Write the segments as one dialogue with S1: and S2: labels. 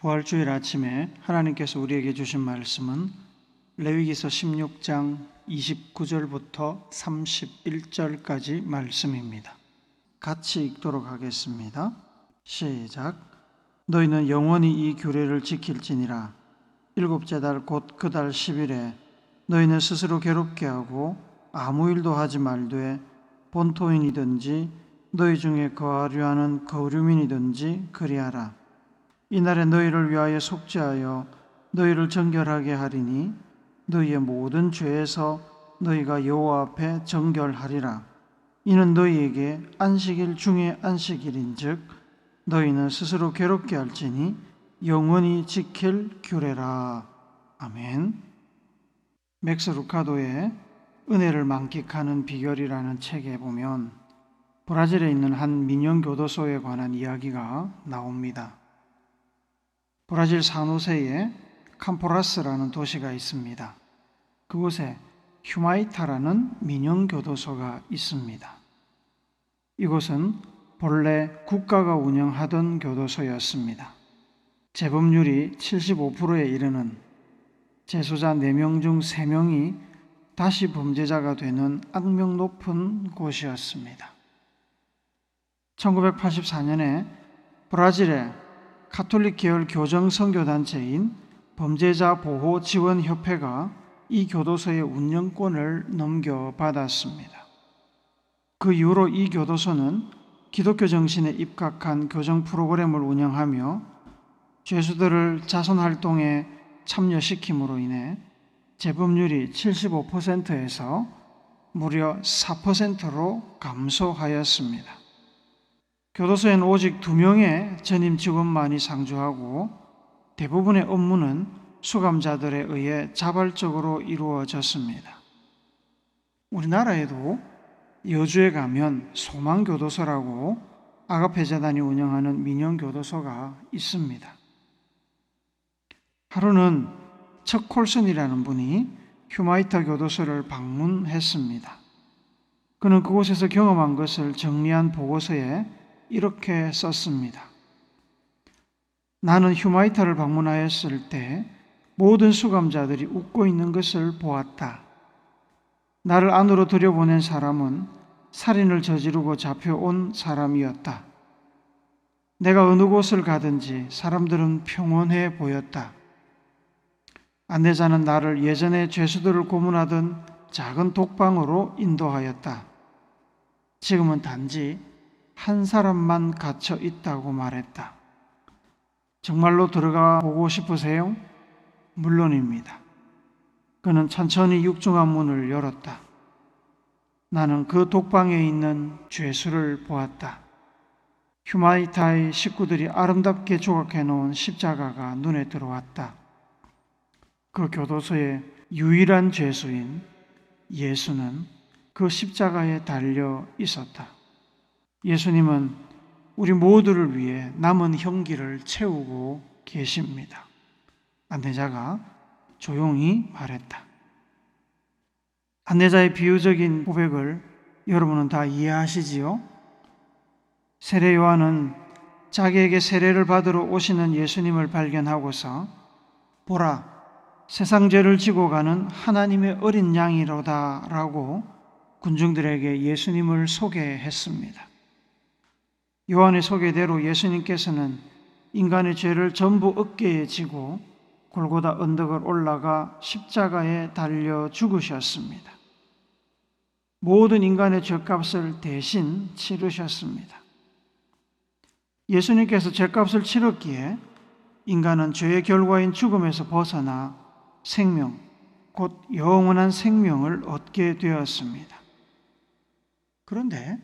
S1: 부활주일 아침에 하나님께서 우리에게 주신 말씀은 레위기서 16장 29절부터 31절까지 말씀입니다. 같이 읽도록 하겠습니다. 시작. 너희는 영원히 이 규례를 지킬지니라. 일곱째 달 곧 그 달 10일에 너희는 스스로 괴롭게 하고 아무 일도 하지 말되 본토인이든지 너희 중에 거하려 하는 거류민이든지 그리하라. 이날에 너희를 위하여 속죄하여 너희를 정결하게 하리니 너희의 모든 죄에서 너희가 여호와 앞에 정결하리라. 이는 너희에게 안식일 중에 안식일인즉 너희는 스스로 괴롭게 할지니 영원히 지킬 규례라. 아멘. 맥스 루카도의 은혜를 만끽하는 비결이라는 책에 보면 브라질에 있는 한 민영교도소에 관한 이야기가 나옵니다. 브라질 산호세에 캄포라스라는 도시가 있습니다. 그곳에 휴마이타라는 민영교도소가 있습니다. 이곳은 본래 국가가 운영하던 교도소였습니다. 재범률이 75%에 이르는 재소자 4명 중 3명이 다시 범죄자가 되는 악명 높은 곳이었습니다. 1984년에 브라질의 가톨릭 계열 교정 선교단체인 범죄자 보호 지원 협회가 이 교도소의 운영권을 넘겨받았습니다. 그 이후로 이 교도소는 기독교 정신에 입각한 교정 프로그램을 운영하며 죄수들을 자선활동에 참여시킴으로 인해 재범률이 75%에서 무려 4%로 감소하였습니다. 교도소에는 오직 2명의 전임 직원만이 상주하고 대부분의 업무는 수감자들에 의해 자발적으로 이루어졌습니다. 우리나라에도 여주에 가면 소망교도소라고 아가페재단이 운영하는 민영교도소가 있습니다. 하루는 척 콜슨이라는 분이 휴마이타 교도소를 방문했습니다. 그는 그곳에서 경험한 것을 정리한 보고서에 이렇게 썼습니다. 나는 휴마이타를 방문하였을 때 모든 수감자들이 웃고 있는 것을 보았다. 나를 안으로 들여보낸 사람은 살인을 저지르고 잡혀온 사람이었다. 내가 어느 곳을 가든지 사람들은 평온해 보였다. 안내자는 나를 예전에 죄수들을 고문하던 작은 독방으로 인도하였다. 지금은 단지 한 사람만 갇혀 있다고 말했다. 정말로 들어가 보고 싶으세요? 물론입니다. 그는 천천히 육중한 문을 열었다. 나는 그 독방에 있는 죄수를 보았다. 휴마이타의 식구들이 아름답게 조각해 놓은 십자가가 눈에 들어왔다. 그 교도소의 유일한 죄수인 예수는 그 십자가에 달려 있었다. 예수님은 우리 모두를 위해 남은 형기를 채우고 계십니다. 안내자가 조용히 말했다. 안내자의 비유적인 고백을 여러분은 다 이해하시지요? 세례 요한은 자기에게 세례를 받으러 오시는 예수님을 발견하고서 보라, 세상 죄를 지고 가는 하나님의 어린 양이로다 라고 군중들에게 예수님을 소개했습니다. 요한의 소개대로 예수님께서는 인간의 죄를 전부 어깨에 지고 골고다 언덕을 올라가 십자가에 달려 죽으셨습니다. 모든 인간의 죄값을 대신 치르셨습니다. 예수님께서 죄값을 치렀기에 인간은 죄의 결과인 죽음에서 벗어나 생명, 곧 영원한 생명을 얻게 되었습니다. 그런데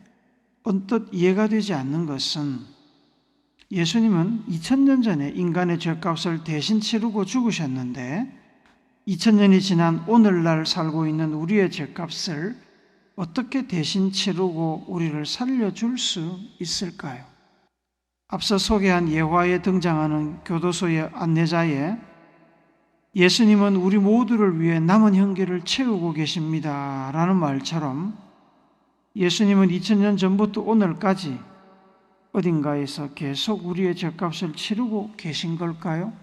S1: 언뜻 이해가 되지 않는 것은 예수님은 2000년 전에 인간의 죄값을 대신 치르고 죽으셨는데 2000년이 지난 오늘날 살고 있는 우리의 죄값을 어떻게 대신 치르고 우리를 살려줄 수 있을까요? 앞서 소개한 예화에 등장하는 교도소의 안내자에 예수님은 우리 모두를 위해 남은 형기를 채우고 계십니다 라는 말처럼 예수님은 2000년 전부터 오늘까지 어딘가에서 계속 우리의 죗값을 치르고 계신 걸까요?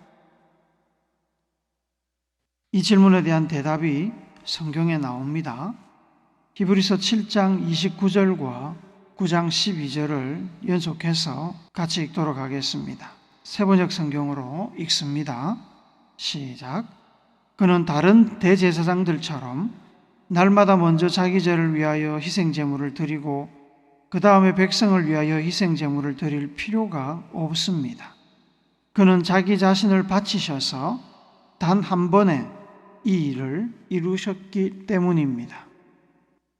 S1: 이 질문에 대한 대답이 성경에 나옵니다. 히브리서 7장 29절과 9장 12절을 연속해서 같이 읽도록 하겠습니다. 세번역 성경으로 읽습니다. 시작. 그는 다른 대제사장들처럼 날마다 먼저 자기 죄를 위하여 희생제물을 드리고 그 다음에 백성을 위하여 희생제물을 드릴 필요가 없습니다. 그는 자기 자신을 바치셔서 단 한 번에 이 일을 이루셨기 때문입니다.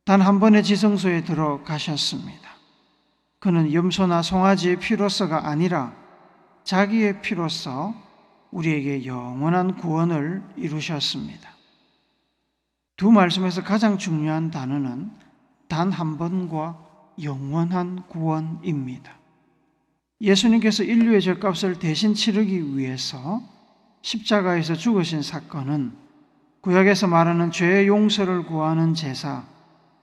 S1: 단 한 번의 지성소에 들어가셨습니다. 그는 염소나 송아지의 피로서가 아니라 자기의 피로서 우리에게 영원한 구원을 이루셨습니다. 두 말씀에서 가장 중요한 단어는 단 한 번과 영원한 구원입니다. 예수님께서 인류의 죗값을 대신 치르기 위해서 십자가에서 죽으신 사건은 구약에서 말하는 죄의 용서를 구하는 제사,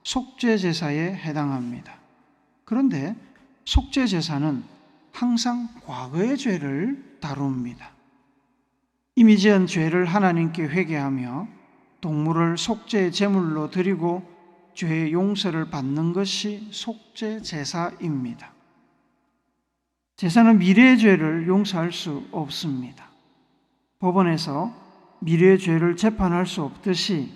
S1: 속죄제사에 해당합니다. 그런데 속죄제사는 항상 과거의 죄를 다룹니다. 이미 지은 죄를 하나님께 회개하며 동물을 속죄의 제물로 드리고 죄의 용서를 받는 것이 속죄제사입니다. 제사는 미래의 죄를 용서할 수 없습니다. 법원에서 미래의 죄를 재판할 수 없듯이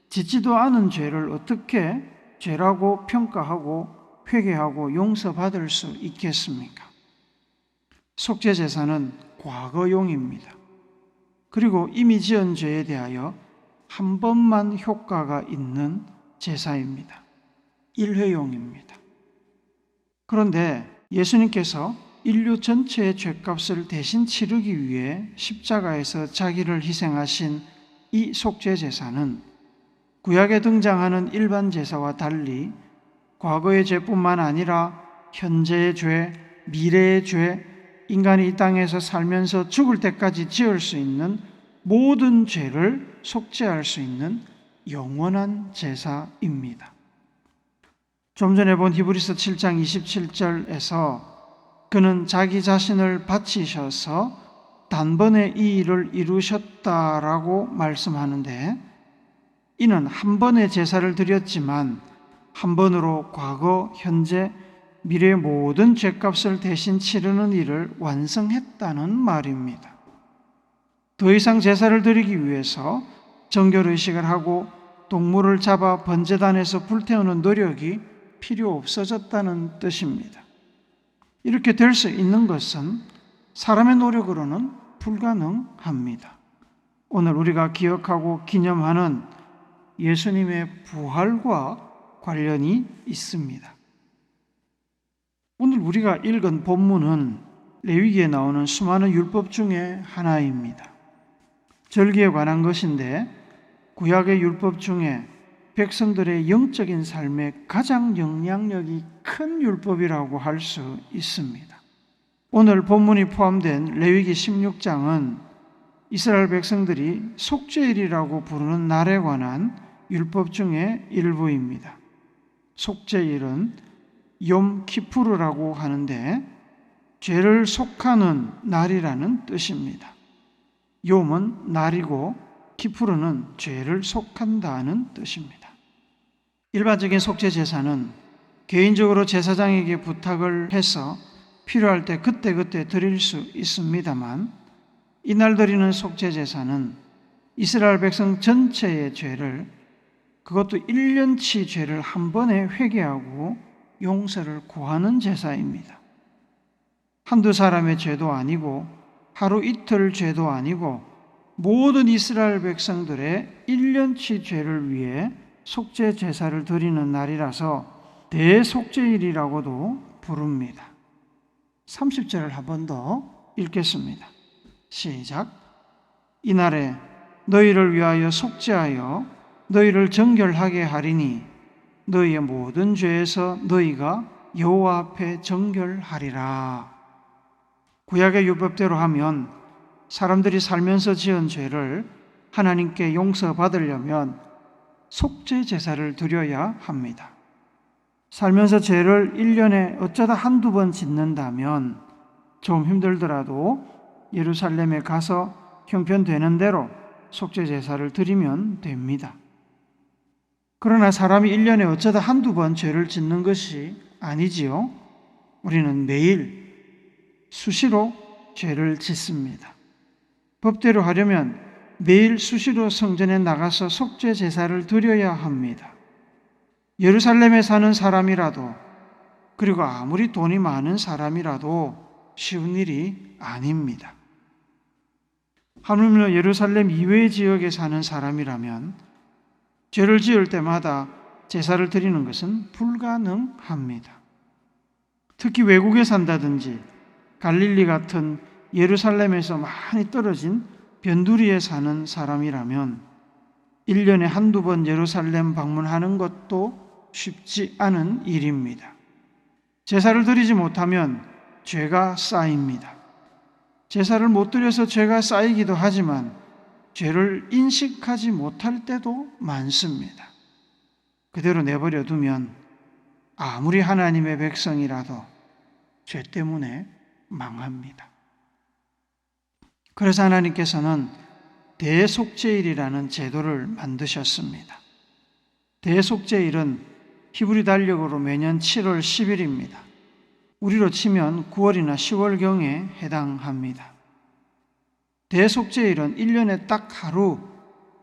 S1: 짓지도 않은 죄를 어떻게 죄라고 평가하고 회개하고 용서받을 수 있겠습니까? 속죄제사는 과거용입니다. 그리고 이미 지은 죄에 대하여 한 번만 효과가 있는 제사입니다. 일회용입니다. 그런데 예수님께서 인류 전체의 죄값을 대신 치르기 위해 십자가에서 자기를 희생하신 이 속죄제사는 구약에 등장하는 일반 제사와 달리 과거의 죄뿐만 아니라 현재의 죄, 미래의 죄, 인간이 이 땅에서 살면서 죽을 때까지 지을 수 있는 모든 죄를 속죄할 수 있는 영원한 제사입니다. 좀 전에 본 히브리서 7장 27절에서 그는 자기 자신을 바치셔서 단번에 이 일을 이루셨다라고 말씀하는데, 이는 한 번의 제사를 드렸지만 한 번으로 과거, 현재, 미래의 모든 죄값을 대신 치르는 일을 완성했다는 말입니다. 더 이상 제사를 드리기 위해서 정결의식을 하고 동물을 잡아 번제단에서 불태우는 노력이 필요 없어졌다는 뜻입니다. 이렇게 될 수 있는 것은 사람의 노력으로는 불가능합니다. 오늘 우리가 기억하고 기념하는 예수님의 부활과 관련이 있습니다. 오늘 우리가 읽은 본문은 레위기에 나오는 수많은 율법 중에 하나입니다. 절기에 관한 것인데 구약의 율법 중에 백성들의 영적인 삶에 가장 영향력이 큰 율법이라고 할 수 있습니다. 오늘 본문이 포함된 레위기 16장은 이스라엘 백성들이 속죄일이라고 부르는 날에 관한 율법 중에 일부입니다. 속죄일은 욤 키푸르라고 하는데 죄를 속하는 날이라는 뜻입니다. 욤은 날이고 키푸르는 죄를 속한다는 뜻입니다. 일반적인 속죄 제사는 개인적으로 제사장에게 부탁을 해서 필요할 때 그때그때 드릴 수 있습니다만, 이날 드리는 속죄 제사는 이스라엘 백성 전체의 죄를, 그것도 1년치 죄를 한 번에 회개하고 용서를 구하는 제사입니다. 한두 사람의 죄도 아니고 하루 이틀 죄도 아니고 모든 이스라엘 백성들의 1년치 죄를 위해 속죄 제사를 드리는 날이라서 대속죄일이라고도 부릅니다. 30절을 한 번 더 읽겠습니다. 시작. 이날에 너희를 위하여 속죄하여 너희를 정결하게 하리니 너희의 모든 죄에서 너희가 여호와 앞에 정결하리라. 구약의 율법대로 하면 사람들이 살면서 지은 죄를 하나님께 용서받으려면 속죄 제사를 드려야 합니다. 살면서 죄를 1년에 어쩌다 한두 번 짓는다면 좀 힘들더라도 예루살렘에 가서 형편되는 대로 속죄 제사를 드리면 됩니다. 그러나 사람이 1년에 어쩌다 한두 번 죄를 짓는 것이 아니지요. 우리는 매일 수시로 죄를 짓습니다. 법대로 하려면 매일 수시로 성전에 나가서 속죄 제사를 드려야 합니다. 예루살렘에 사는 사람이라도, 그리고 아무리 돈이 많은 사람이라도 쉬운 일이 아닙니다. 하물며 예루살렘 이외의 지역에 사는 사람이라면 죄를 지을 때마다 제사를 드리는 것은 불가능합니다. 특히 외국에 산다든지 갈릴리 같은 예루살렘에서 많이 떨어진 변두리에 사는 사람이라면 1년에 한두 번 예루살렘 방문하는 것도 쉽지 않은 일입니다. 제사를 드리지 못하면 죄가 쌓입니다. 제사를 못 드려서 죄가 쌓이기도 하지만 죄를 인식하지 못할 때도 많습니다. 그대로 내버려 두면 아무리 하나님의 백성이라도 죄 때문에 망합니다. 그래서 하나님께서는 대속죄일이라는 제도를 만드셨습니다. 대속죄일은 히브리 달력으로 매년 7월 10일입니다. 우리로 치면 9월이나 10월경에 해당합니다. 대속죄일은 1년에 딱 하루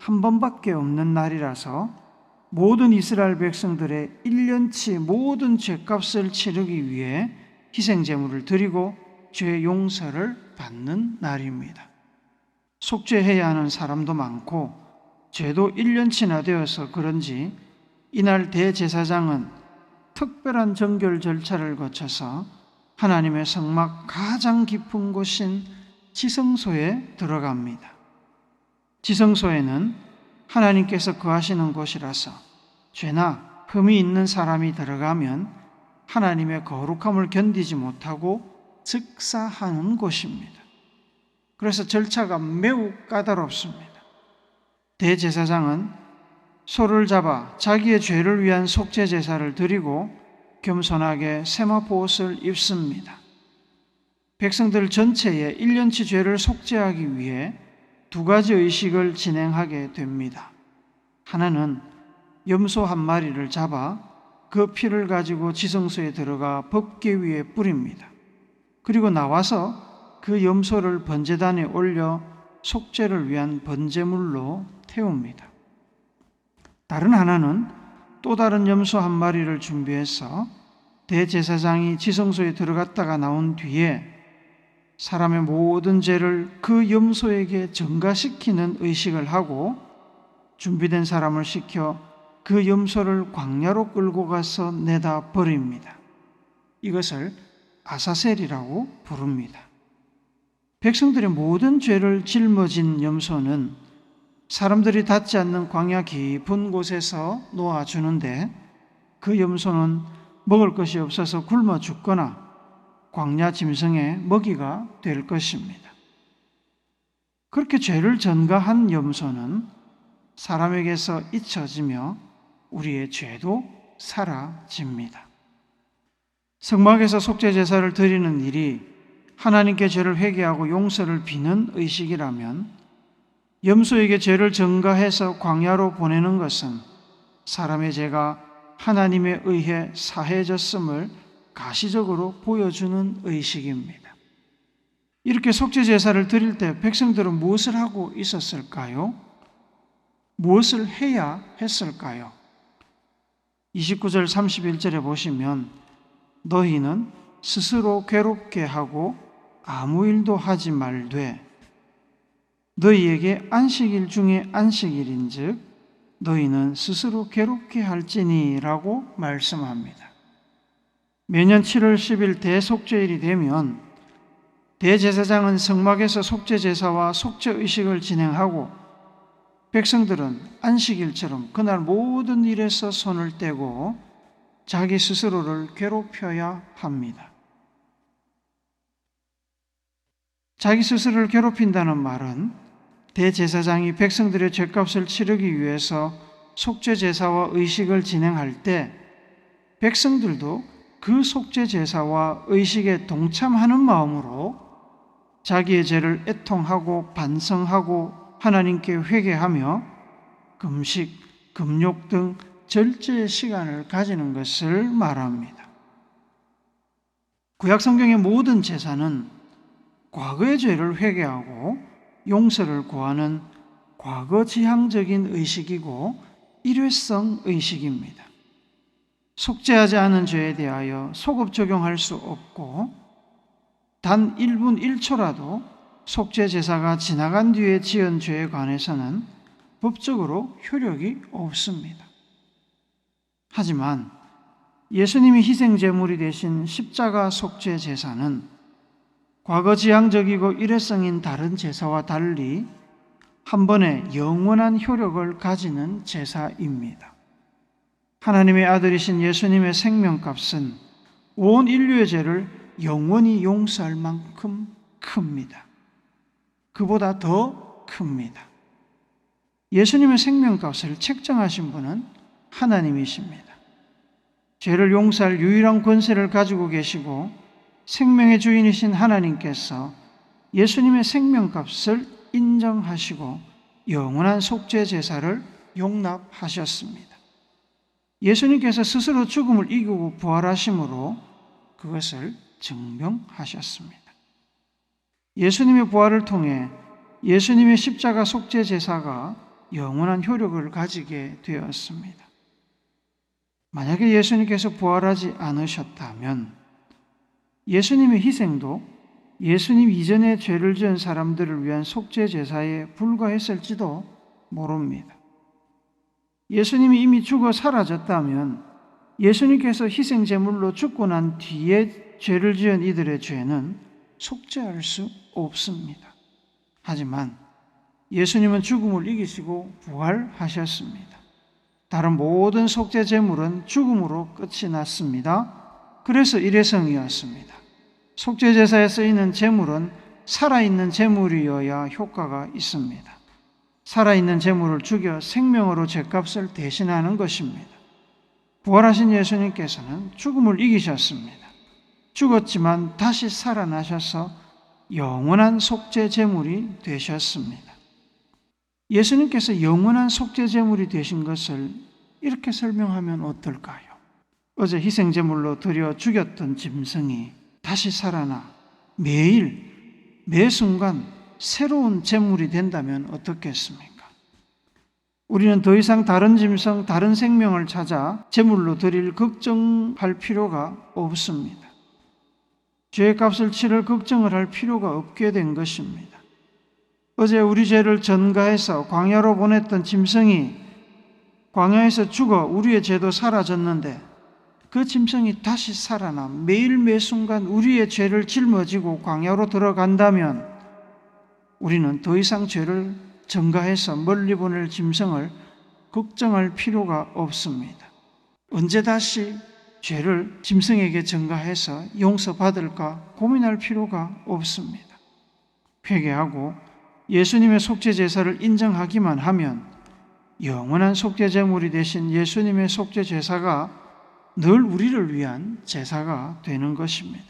S1: 한 번밖에 없는 날이라서 모든 이스라엘 백성들의 1년치 모든 죄값을 치르기 위해 희생제물을 드리고 죄 용서를 받는 날입니다. 속죄해야 하는 사람도 많고 죄도 1년치나 되어서 그런지 이날 대제사장은 특별한 정결 절차를 거쳐서 하나님의 성막 가장 깊은 곳인 지성소에 들어갑니다. 지성소에는 하나님께서 거하시는 곳이라서 죄나 흠이 있는 사람이 들어가면 하나님의 거룩함을 견디지 못하고 즉사하는 곳입니다. 그래서 절차가 매우 까다롭습니다. 대제사장은 소를 잡아 자기의 죄를 위한 속죄 제사를 드리고 겸손하게 세마포 옷을 입습니다. 백성들 전체의 1년치 죄를 속죄하기 위해 두 가지 의식을 진행하게 됩니다. 하나는 염소 한 마리를 잡아 그 피를 가지고 지성소에 들어가 법궤 위에 뿌립니다. 그리고 나와서 그 염소를 번제단에 올려 속죄를 위한 번제물로 태웁니다. 다른 하나는 또 다른 염소 한 마리를 준비해서 대제사장이 지성소에 들어갔다가 나온 뒤에 사람의 모든 죄를 그 염소에게 전가시키는 의식을 하고 준비된 사람을 시켜 그 염소를 광야로 끌고 가서 내다 버립니다. 이것을 아사셀이라고 부릅니다. 백성들의 모든 죄를 짊어진 염소는 사람들이 닿지 않는 광야 깊은 곳에서 놓아주는데 그 염소는 먹을 것이 없어서 굶어 죽거나 광야 짐승의 먹이가 될 것입니다. 그렇게 죄를 전가한 염소는 사람에게서 잊혀지며 우리의 죄도 사라집니다. 성막에서 속죄 제사를 드리는 일이 하나님께 죄를 회개하고 용서를 비는 의식이라면 염소에게 죄를 전가해서 광야로 보내는 것은 사람의 죄가 하나님에 의해 사해졌음을 가시적으로 보여주는 의식입니다. 이렇게 속죄 제사를 드릴 때 백성들은 무엇을 하고 있었을까요? 무엇을 해야 했을까요? 29절 31절에 보시면 너희는 스스로 괴롭게 하고 아무 일도 하지 말되 너희에게 안식일 중에 안식일인즉 너희는 스스로 괴롭게 할지니 라고 말씀합니다. 매년 7월 10일 대속죄일이 되면 대제사장은 성막에서 속죄 제사와 속죄 의식을 진행하고 백성들은 안식일처럼 그날 모든 일에서 손을 떼고 자기 스스로를 괴롭혀야 합니다. 자기 스스로를 괴롭힌다는 말은 대제사장이 백성들의 죄값을 치르기 위해서 속죄 제사와 의식을 진행할 때 백성들도 그 속죄 제사와 의식에 동참하는 마음으로 자기의 죄를 애통하고 반성하고 하나님께 회개하며 금식, 금욕 등 절제의 시간을 가지는 것을 말합니다. 구약 성경의 모든 제사는 과거의 죄를 회개하고 용서를 구하는 과거 지향적인 의식이고 일회성 의식입니다. 속죄하지 않은 죄에 대하여 소급 적용할 수 없고 단 1분 1초라도 속죄 제사가 지나간 뒤에 지은 죄에 관해서는 법적으로 효력이 없습니다. 하지만 예수님이 희생 제물이 되신 십자가 속죄 제사는 과거 지향적이고 일회성인 다른 제사와 달리 한 번에 영원한 효력을 가지는 제사입니다. 하나님의 아들이신 예수님의 생명값은 온 인류의 죄를 영원히 용서할 만큼 큽니다. 그보다 더 큽니다. 예수님의 생명값을 책정하신 분은 하나님이십니다. 죄를 용서할 유일한 권세를 가지고 계시고 생명의 주인이신 하나님께서 예수님의 생명값을 인정하시고 영원한 속죄 제사를 용납하셨습니다. 예수님께서 스스로 죽음을 이기고 부활하심으로 그것을 증명하셨습니다. 예수님의 부활을 통해 예수님의 십자가 속죄 제사가 영원한 효력을 가지게 되었습니다. 만약에 예수님께서 부활하지 않으셨다면 예수님의 희생도 예수님 이전에 죄를 지은 사람들을 위한 속죄 제사에 불과했을지도 모릅니다. 예수님이 이미 죽어 사라졌다면 예수님께서 희생 제물로 죽고 난 뒤에 죄를 지은 이들의 죄는 속죄할 수 없습니다. 하지만 예수님은 죽음을 이기시고 부활하셨습니다. 다른 모든 속죄 제물은 죽음으로 끝이 났습니다. 그래서 일회성이었습니다. 속죄 제사에 쓰이는 제물은 살아있는 제물이어야 효과가 있습니다. 살아있는 제물을 죽여 생명으로 죄값을 대신하는 것입니다. 부활하신 예수님께서는 죽음을 이기셨습니다. 죽었지만 다시 살아나셔서 영원한 속죄 제물이 되셨습니다. 예수님께서 영원한 속죄 제물이 되신 것을 이렇게 설명하면 어떨까요? 어제 희생 제물로 드려 죽였던 짐승이 다시 살아나 매일 매 순간 새로운 제물이 된다면 어떻겠습니까? 우리는 더 이상 다른 짐승, 다른 생명을 찾아 제물로 드릴 걱정할 필요가 없습니다. 죄의 값을 치를 걱정을 할 필요가 없게 된 것입니다. 어제 우리 죄를 전가해서 광야로 보냈던 짐승이 광야에서 죽어 우리의 죄도 사라졌는데 그 짐승이 다시 살아나 매일 매 순간 우리의 죄를 짊어지고 광야로 들어간다면 우리는 더 이상 죄를 전가해서 멀리 보낼 짐승을 걱정할 필요가 없습니다. 언제 다시 죄를 짐승에게 전가해서 용서받을까 고민할 필요가 없습니다. 회개하고 예수님의 속죄 제사를 인정하기만 하면 영원한 속죄 제물이 되신 예수님의 속죄 제사가 늘 우리를 위한 제사가 되는 것입니다.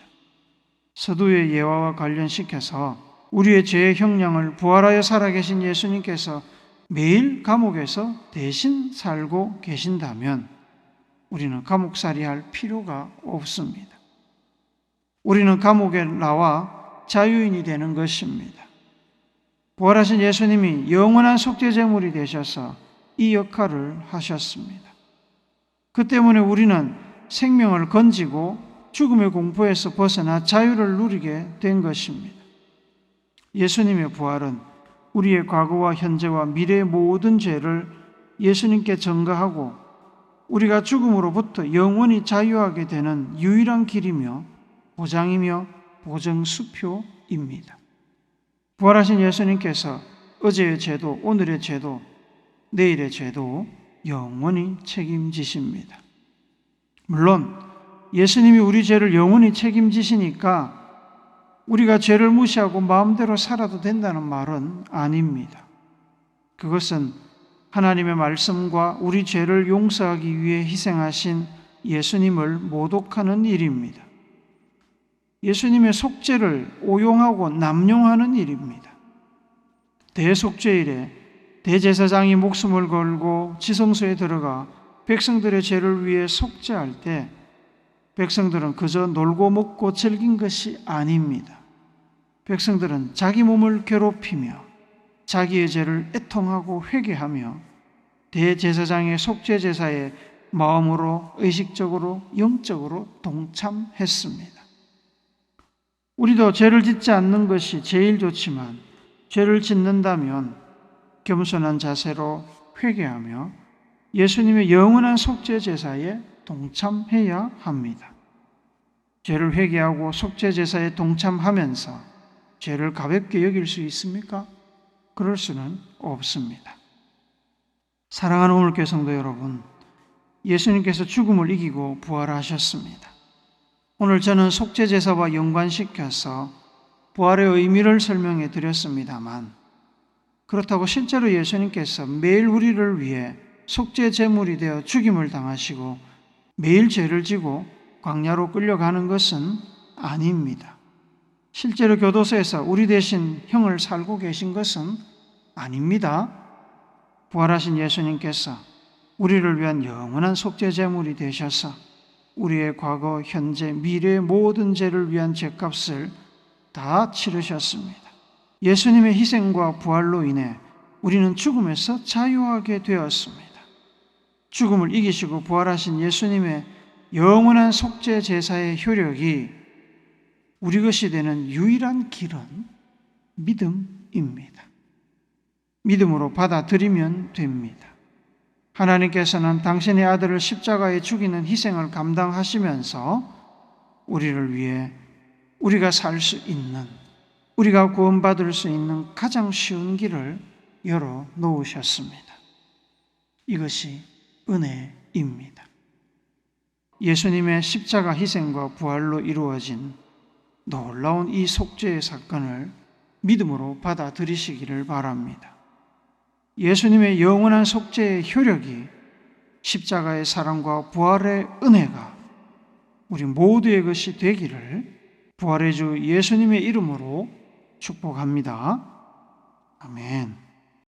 S1: 서두의 예화와 관련시켜서 우리의 죄의 형량을 부활하여 살아계신 예수님께서 매일 감옥에서 대신 살고 계신다면 우리는 감옥살이 할 필요가 없습니다. 우리는 감옥에 나와 자유인이 되는 것입니다. 부활하신 예수님이 영원한 속죄 제물이 되셔서 이 역할을 하셨습니다. 그 때문에 우리는 생명을 건지고 죽음의 공포에서 벗어나 자유를 누리게 된 것입니다. 예수님의 부활은 우리의 과거와 현재와 미래의 모든 죄를 예수님께 전가하고 우리가 죽음으로부터 영원히 자유하게 되는 유일한 길이며 보장이며 보증수표입니다. 부활하신 예수님께서 어제의 죄도 오늘의 죄도 내일의 죄도 영원히 책임지십니다. 물론 예수님이 우리 죄를 영원히 책임지시니까 우리가 죄를 무시하고 마음대로 살아도 된다는 말은 아닙니다. 그것은 하나님의 말씀과 우리 죄를 용서하기 위해 희생하신 예수님을 모독하는 일입니다. 예수님의 속죄를 오용하고 남용하는 일입니다. 대속죄일에 대제사장이 목숨을 걸고 지성소에 들어가 백성들의 죄를 위해 속죄할 때 백성들은 그저 놀고 먹고 즐긴 것이 아닙니다. 백성들은 자기 몸을 괴롭히며 자기의 죄를 애통하고 회개하며 대제사장의 속죄 제사에 마음으로, 의식적으로, 영적으로 동참했습니다. 우리도 죄를 짓지 않는 것이 제일 좋지만 죄를 짓는다면 겸손한 자세로 회개하며 예수님의 영원한 속죄 제사에 동참해야 합니다. 죄를 회개하고 속죄 제사에 동참하면서 죄를 가볍게 여길 수 있습니까? 그럴 수는 없습니다. 사랑하는 오늘교회 성도 여러분, 예수님께서 죽음을 이기고 부활하셨습니다. 오늘 저는 속죄 제사와 연관시켜서 부활의 의미를 설명해 드렸습니다만, 그렇다고 실제로 예수님께서 매일 우리를 위해 속죄 제물이 되어 죽임을 당하시고 매일 죄를 지고 광야로 끌려가는 것은 아닙니다. 실제로 교도소에서 우리 대신 형을 살고 계신 것은 아닙니다. 부활하신 예수님께서 우리를 위한 영원한 속죄 제물이 되셔서 우리의 과거, 현재, 미래의 모든 죄를 위한 죄값을 다 치르셨습니다. 예수님의 희생과 부활로 인해 우리는 죽음에서 자유하게 되었습니다. 죽음을 이기시고 부활하신 예수님의 영원한 속죄 제사의 효력이 우리 것이 되는 유일한 길은 믿음입니다. 믿음으로 받아들이면 됩니다. 하나님께서는 당신의 아들을 십자가에 죽이는 희생을 감당하시면서 우리를 위해 우리가 살 수 있는, 우리가 구원받을 수 있는 가장 쉬운 길을 열어 놓으셨습니다. 이것이 은혜입니다. 예수님의 십자가 희생과 부활로 이루어진 놀라운 이 속죄의 사건을 믿음으로 받아들이시기를 바랍니다. 예수님의 영원한 속죄의 효력이, 십자가의 사랑과 부활의 은혜가 우리 모두의 것이 되기를 부활의 주 예수님의 이름으로 축복합니다. 아멘.